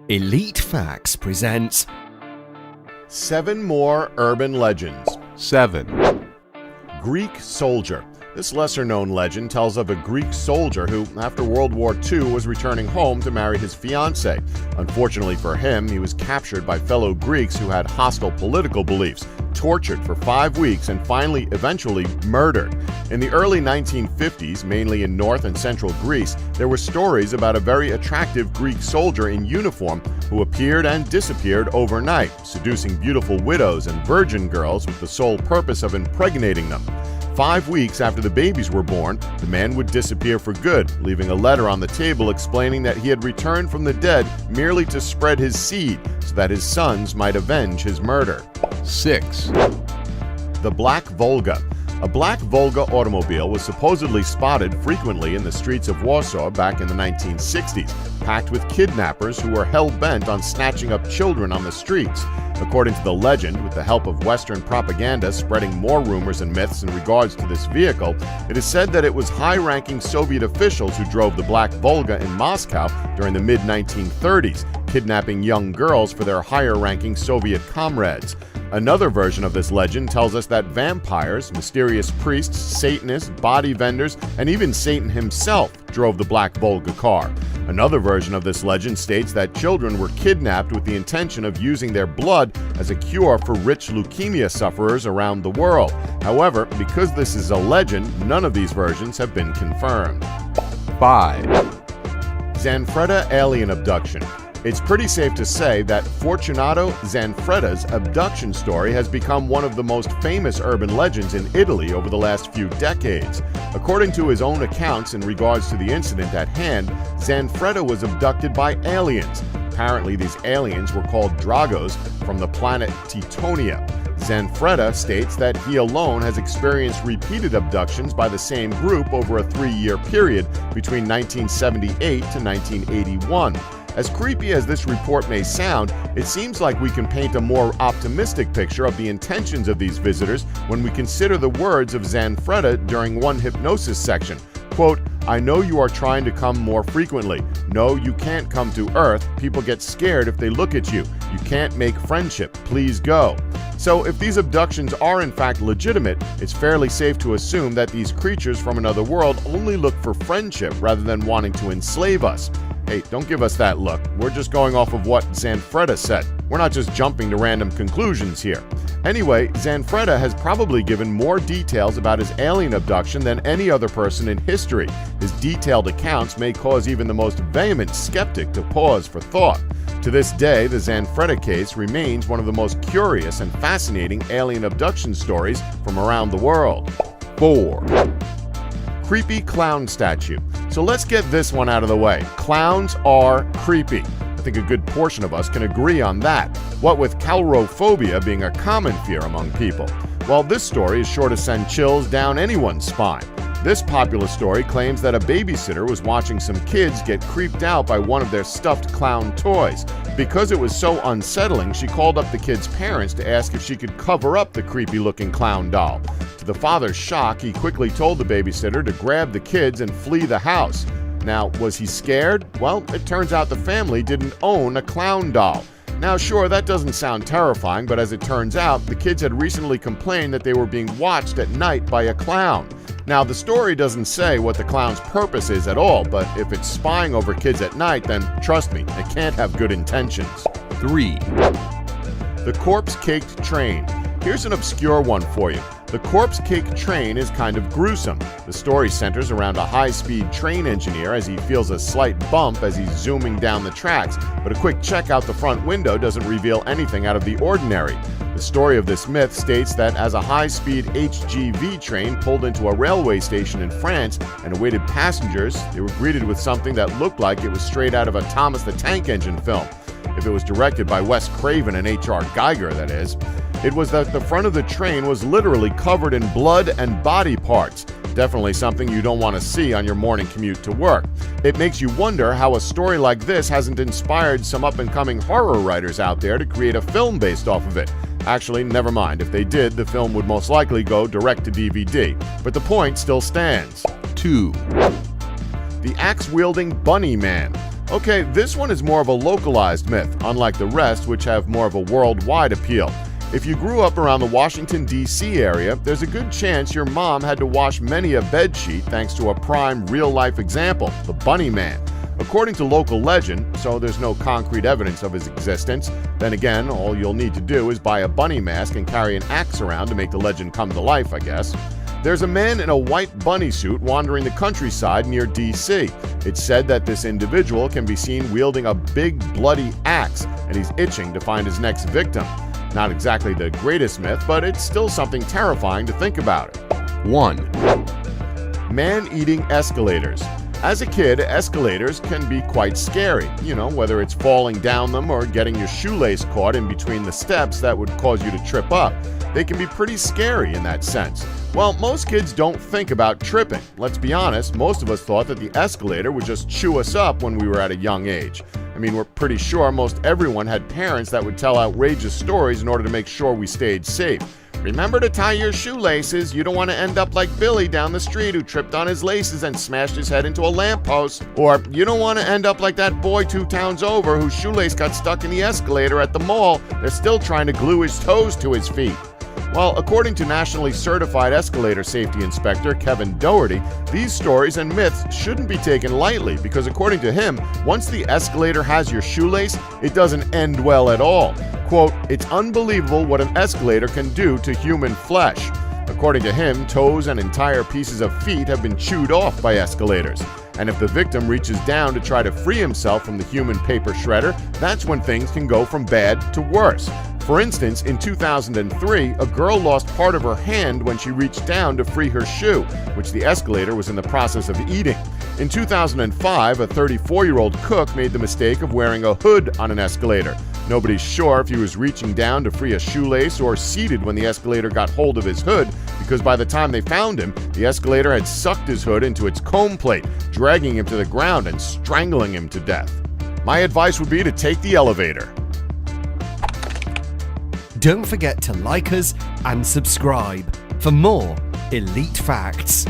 Elite Facts presents 7 more urban legends. 7. Greek soldier. This lesser-known legend tells of a Greek soldier who, after World War II, was returning home to marry his fiancée. Unfortunately for him, he was captured by fellow Greeks who had hostile political beliefs, tortured for 5 weeks, and finally, eventually, murdered. In the early 1950s, mainly in North and Central Greece, there were stories about a very attractive Greek soldier in uniform who appeared and disappeared overnight, seducing beautiful widows and virgin girls with the sole purpose of impregnating them. 5 weeks after the babies were born, the man would disappear for good, leaving a letter on the table explaining that he had returned from the dead merely to spread his seed so that his sons might avenge his murder. 6. The Black Vulga. A black Vulga automobile was supposedly spotted frequently in the streets of Warsaw back in the 1960s, packed with kidnappers who were hell-bent on snatching up children on the streets. According to the legend, with the help of Western propaganda spreading more rumors and myths in regards to this vehicle, it is said that it was high-ranking Soviet officials who drove the Black Vulga in Moscow during the mid-1930s, kidnapping young girls for their higher-ranking Soviet comrades. Another version of this legend tells us that vampires, mysterious priests, Satanists, body vendors, and even Satan himself drove the Black Vulga car. Another version of this legend states that children were kidnapped with the intention of using their blood as a cure for rich leukemia sufferers around the world. However, because this is a legend, none of these versions have been confirmed. 5. Zanfretta alien abduction. It's pretty safe to say that Fortunato Zanfretta's abduction story has become one of the most famous urban legends in Italy over the last few decades. According to his own accounts in regards to the incident at hand, Zanfretta was abducted by aliens. Apparently, these aliens were called Dragos from the planet Titonia. Zanfretta states that he alone has experienced repeated abductions by the same group over a 3-year period between 1978 to 1981. As creepy as this report may sound, it seems like we can paint a more optimistic picture of the intentions of these visitors when we consider the words of Zanfretta during one hypnosis section. Quote, "I know you are trying to come more frequently. No, you can't come to Earth. People get scared if they look at you. You can't make friendship. Please go." So if these abductions are in fact legitimate, it's fairly safe to assume that these creatures from another world only look for friendship rather than wanting to enslave us. Hey, don't give us that look. We're just going off of what Zanfretta said. We're not just jumping to random conclusions here. Anyway, Zanfretta has probably given more details about his alien abduction than any other person in history. His detailed accounts may cause even the most vehement skeptic to pause for thought. To this day, the Zanfretta case remains one of the most curious and fascinating alien abduction stories from around the world. 4. Creepy clown statue. So let's get this one out of the way. Clowns are creepy. I think a good portion of us can agree on that, what with calrophobia being a common fear among people. Well, this story is sure to send chills down anyone's spine. This popular story claims that a babysitter was watching some kids get creeped out by one of their stuffed clown toys. Because it was so unsettling, she called up the kids' parents to ask if she could cover up the creepy-looking clown doll. To the father's shock, he quickly told the babysitter to grab the kids and flee the house. Now, was he scared? Well, it turns out the family didn't own a clown doll. Now, sure, that doesn't sound terrifying, but as it turns out, the kids had recently complained that they were being watched at night by a clown. Now, the story doesn't say what the clown's purpose is at all, but if it's spying over kids at night, then trust me, it can't have good intentions. 3. The corpse-caked train. Here's an obscure one for you. The corpse-caked train is kind of gruesome. The story centers around a high-speed train engineer as he feels a slight bump as he's zooming down the tracks, but a quick check out the front window doesn't reveal anything out of the ordinary. The story of this myth states that as a high-speed HGV train pulled into a railway station in France and awaited passengers, they were greeted with something that looked like it was straight out of a Thomas the Tank Engine film. If it was directed by Wes Craven and H.R. Geiger, that is. It was that the front of the train was literally covered in blood and body parts. Definitely something you don't want to see on your morning commute to work. It makes you wonder how a story like this hasn't inspired some up-and-coming horror writers out there to create a film based off of it. Actually, never mind. If they did, the film would most likely go direct to DVD. But the point still stands. 2. The Axe Wielding Bunny Man. Okay, this one is more of a localized myth, unlike the rest, which have more of a worldwide appeal. If you grew up around the Washington, D.C. area, there's a good chance your mom had to wash many a bedsheet thanks to a prime real-life example, the Bunny Man. According to local legend, so there's no concrete evidence of his existence, then again, all you'll need to do is buy a bunny mask and carry an axe around to make the legend come to life, I guess. There's a man in a white bunny suit wandering the countryside near D.C. It's said that this individual can be seen wielding a big bloody axe, and he's itching to find his next victim. Not exactly the greatest myth, but it's still something terrifying to think about. 1, Man-eating escalators. As a kid, escalators can be quite scary, whether it's falling down them or getting your shoelace caught in between the steps that would cause you to trip up. They can be pretty scary in that sense. Well, most kids don't think about tripping. Let's be honest, most of us thought that the escalator would just chew us up when we were at a young age. I mean, we're pretty sure most everyone had parents that would tell outrageous stories in order to make sure we stayed safe. Remember to tie your shoelaces. You don't want to end up like Billy down the street who tripped on his laces and smashed his head into a lamppost. Or you don't want to end up like that boy 2 towns over whose shoelace got stuck in the escalator at the mall. They're still trying to glue his toes to his feet. Well, according to nationally certified escalator safety inspector Kevin Doherty, these stories and myths shouldn't be taken lightly because according to him, once the escalator has your shoelace, it doesn't end well at all. Quote, "It's unbelievable what an escalator can do to human flesh." According to him, toes and entire pieces of feet have been chewed off by escalators. And if the victim reaches down to try to free himself from the human paper shredder, that's when things can go from bad to worse. For instance, in 2003, a girl lost part of her hand when she reached down to free her shoe, which the escalator was in the process of eating. In 2005, a 34-year-old cook made the mistake of wearing a hood on an escalator. Nobody's sure if he was reaching down to free a shoelace or seated when the escalator got hold of his hood, because by the time they found him, the escalator had sucked his hood into its comb plate, dragging him to the ground and strangling him to death. My advice would be to take the elevator. Don't forget to like us and subscribe for more elite facts.